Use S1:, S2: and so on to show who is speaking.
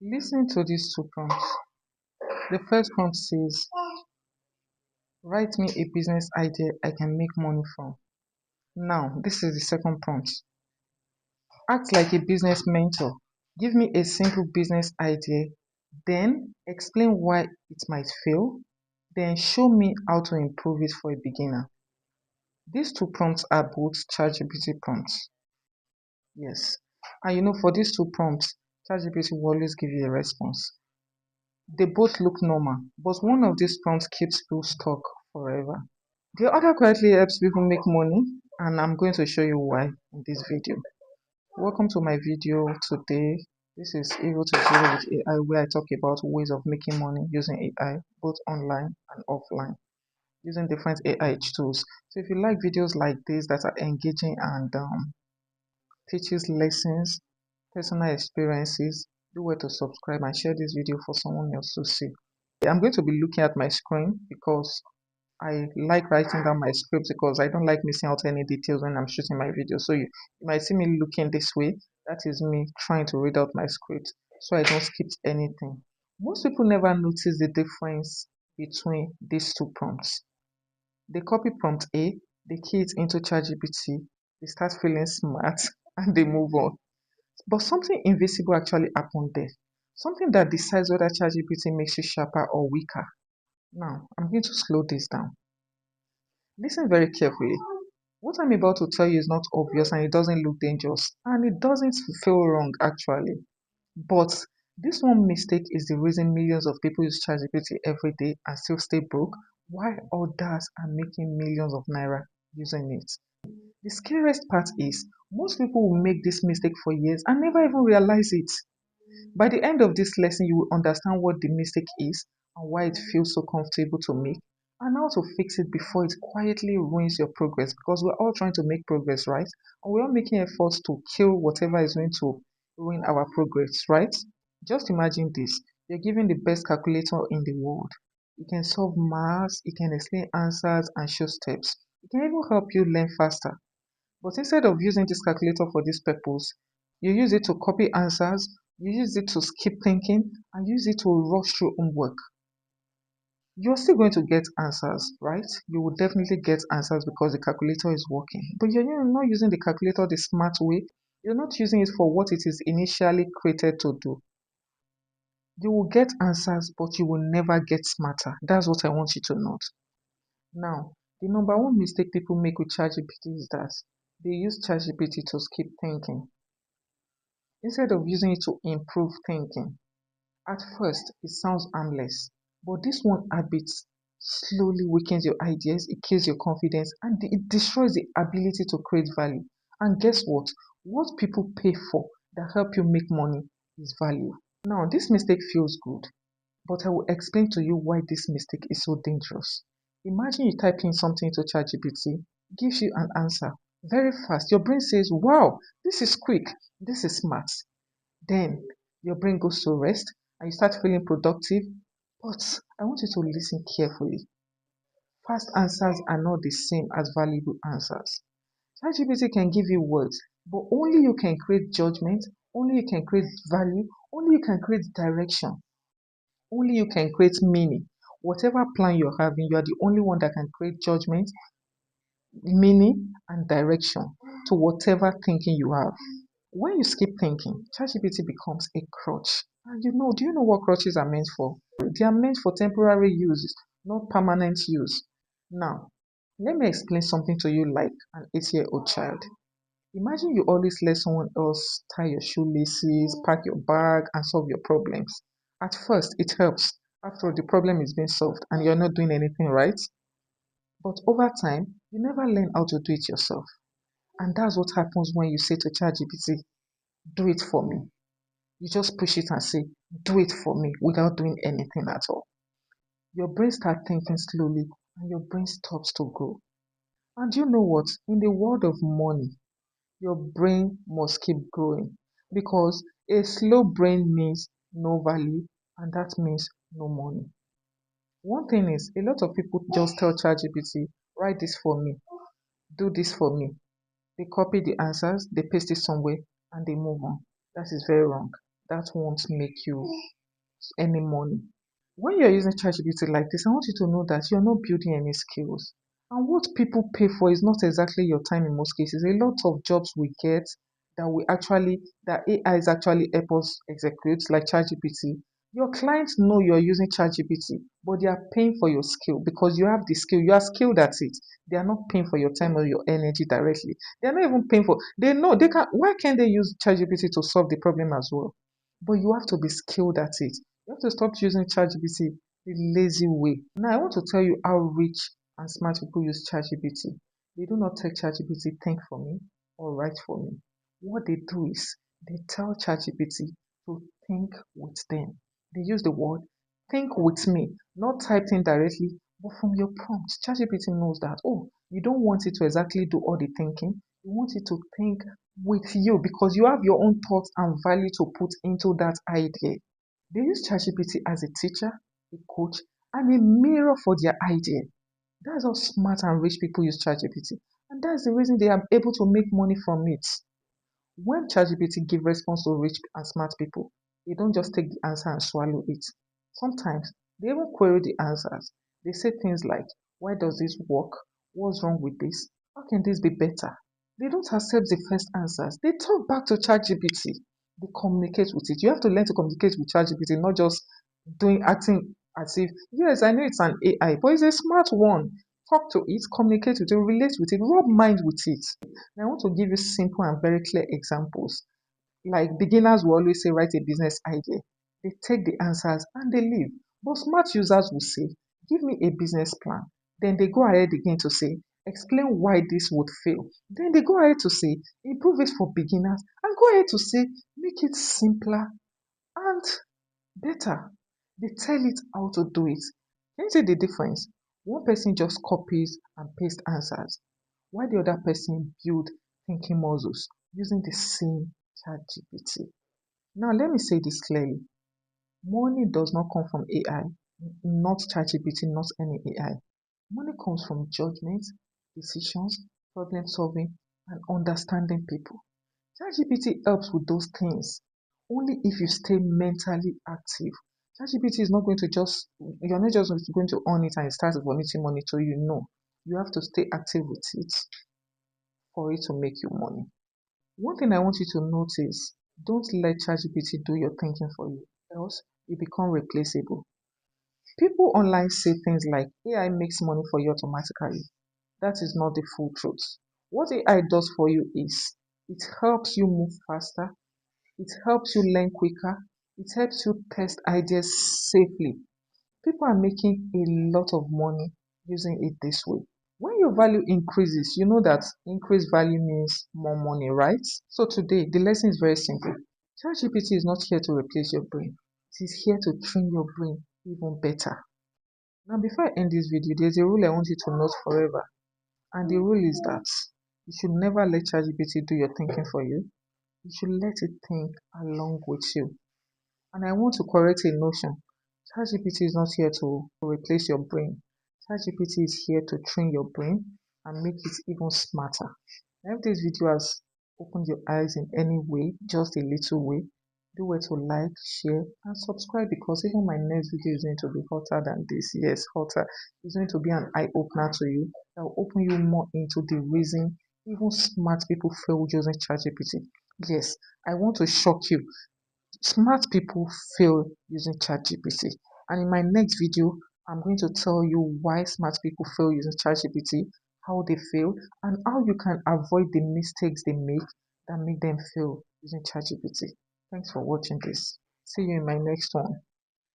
S1: Listen to these two prompts. The first prompt says, write me a business idea I can make money from. Now, this is the second prompt. Act like a business mentor. Give me a simple business idea, then explain why it might fail, then show me how to improve it for a beginner. These two prompts are both ChatGPT prompts. Yes. And for these two prompts, ChatGPT will always give you a response. They both look normal, but one of these prompts keeps people stuck forever. The other quietly helps people make money, and I'm going to show you why in this video. Welcome to my video today. This is Able to Zero with AI, where I talk about ways of making money using AI, both online and offline, using different AI tools. So if you like videos like this that are engaging and teaches lessons, personal experiences, do well to subscribe and share this video for someone else to see. I'm going to be looking at my screen because I like writing down my scripts because I don't like missing out any details when I'm shooting my video. So you might see me looking this way. That is me trying to read out my script so I don't skip anything. Most people never notice the difference between these two prompts. They copy prompt A, they key it into ChatGPT, they start feeling smart, and they move on. But something invisible actually happened there. Something that decides whether ChatGPT makes you sharper or weaker. Now, I'm going to slow this down. Listen very carefully. What I'm about to tell you is not obvious and it doesn't look dangerous. And it doesn't feel wrong actually. But this one mistake is the reason millions of people use ChatGPT every day and still stay broke, while others are making millions of naira using it. The scariest part is most people will make this mistake for years and never even realize it. By the end of this lesson, you will understand what the mistake is and why it feels so comfortable to make and how to fix it before it quietly ruins your progress because we're all trying to make progress, right? And we're all making efforts to kill whatever is going to ruin our progress, right? Just imagine this. You're given the best calculator in the world. It can solve maths, it can explain answers and show steps. It can even help you learn faster. But instead of using this calculator for this purpose, you use it to copy answers, you use it to skip thinking, and use it to rush through homework. You're still going to get answers, right? You will definitely get answers because the calculator is working. But you're not using the calculator the smart way. You're not using it for what it is initially created to do. You will get answers, but you will never get smarter. That's what I want you to note. Now, the number one mistake people make with ChatGPT is that they use ChatGPT to skip thinking instead of using it to improve thinking. At first, it sounds harmless, but this one habit slowly weakens your ideas, it kills your confidence, and it destroys the ability to create value. And guess what? What people pay for that help you make money is value. Now, this mistake feels good, but I will explain to you why this mistake is so dangerous. Imagine you type in something into ChatGPT, gives you an answer very fast. Your brain says, wow, this is quick, this is smart. Then your brain goes to rest and you start feeling productive. But I want you to listen carefully. Fast answers are not the same as valuable answers. ChatGPT can give you words, but only you can create judgment, only you can create value, only you can create direction. Only you can create meaning. Whatever plan you're having, you are the only one that can create judgment, meaning, and direction to whatever thinking you have. When you skip thinking, ChatGPT becomes a crutch. And do you know what crutches are meant for? They are meant for temporary use, not permanent use. Now, let me explain something to you like an 8-year-old child. Imagine you always let someone else tie your shoelaces, pack your bag, and solve your problems. At first, it helps. After all, the problem is being solved and you're not doing anything right. But over time, you never learn how to do it yourself. And that's what happens when you say to ChatGPT, do it for me. You just push it and say, do it for me without doing anything at all. Your brain starts thinking slowly and your brain stops to grow. And you know what? In the world of money, your brain must keep growing because a slow brain means no value and that means no money. One thing is, a lot of people just tell ChatGPT, write this for me, do this for me. They copy the answers, they paste it somewhere, and they move on. That is very wrong. that won't make you any money. When you're using ChatGPT like this, I want you to know that you're not building any skills. And what people pay for is not exactly your time in most cases. A lot of jobs we get that AI is actually help us execute, like ChatGPT. Your clients know you're using ChatGPT, but they are paying for your skill because you have the skill. You are skilled at it. They are not paying for your time or your energy directly. They are not even paying for. They know they can. Why can't they use ChatGPT to solve the problem as well? But you have to be skilled at it. You have to stop using ChatGPT the lazy way. Now, I want to tell you how rich and smart people use ChatGPT. They do not take ChatGPT think for me or write for me. What they do is they tell ChatGPT to think with them. They use the word think with me, not typed in directly, but from your prompts. ChatGPT knows that, oh, you don't want it to exactly do all the thinking. You want it to think with you because you have your own thoughts and value to put into that idea. They use ChatGPT as a teacher, a coach, and a mirror for their idea. That's how smart and rich people use ChatGPT. And that's the reason they are able to make money from it. When ChatGPT give response to rich and smart people, they don't just take the answer and swallow it. Sometimes they even query the answers. They say things like, why does this work? What's wrong with this? How can this be better? They don't accept the first answers. They talk back to ChatGPT. They communicate with it. You have to learn to communicate with ChatGPT, not just doing acting as if, yes, I know it's an AI, but it's a smart one. Talk to it, communicate with it, relate with it, rub mind with it. And I want to give you simple and very clear examples. Like beginners will always say, write a business idea. They take the answers and they leave. But smart users will say, give me a business plan. Then they go ahead again to say, explain why this would fail. Then they go ahead to say, improve it for beginners. And go ahead to say, make it simpler and better. They tell it how to do it. Can you see the difference? One person just copies and pastes answers, while the other person build thinking muscles using the same chat GPT. Now let me say this clearly. Money does not come from AI, not ChatGPT, not any AI. Money comes from judgment, decisions, problem solving, and understanding people. ChatGPT helps with those things only if you stay mentally active. ChatGPT is not going to just, you're not just going to earn it and it starts vomiting money to you. No, you have to stay active with it for it to make you money. One thing I want you to notice, don't let ChatGPT do your thinking for you, else you become replaceable. People online say things like AI makes money for you automatically. That is not the full truth. What AI does for you is it helps you move faster, it helps you learn quicker, it helps you test ideas safely. People are making a lot of money using it this way. When your value increases, you know that increased value means more money, right? So today, the lesson is very simple. ChatGPT is not here to replace your brain. It is here to train your brain even better. Now, before I end this video, there's a rule I want you to note forever. And the rule is that you should never let ChatGPT do your thinking for you. You should let it think along with you. And I want to correct a notion. ChatGPT is not here to replace your brain. ChatGPT is here to train your brain and make it even smarter. If this video has opened your eyes in any way, just a little way, do well to like, share, and subscribe because even my next video is going to be hotter than this. Yes, hotter. It's going to be an eye opener to you that will open you more into the reason even smart people fail using ChatGPT. Yes, I want to shock you. Smart people fail using ChatGPT. And in my next video, I'm going to tell you why smart people fail using ChatGPT, how they fail, and how you can avoid the mistakes they make that make them fail using ChatGPT. Thanks for watching this. See you in my next one.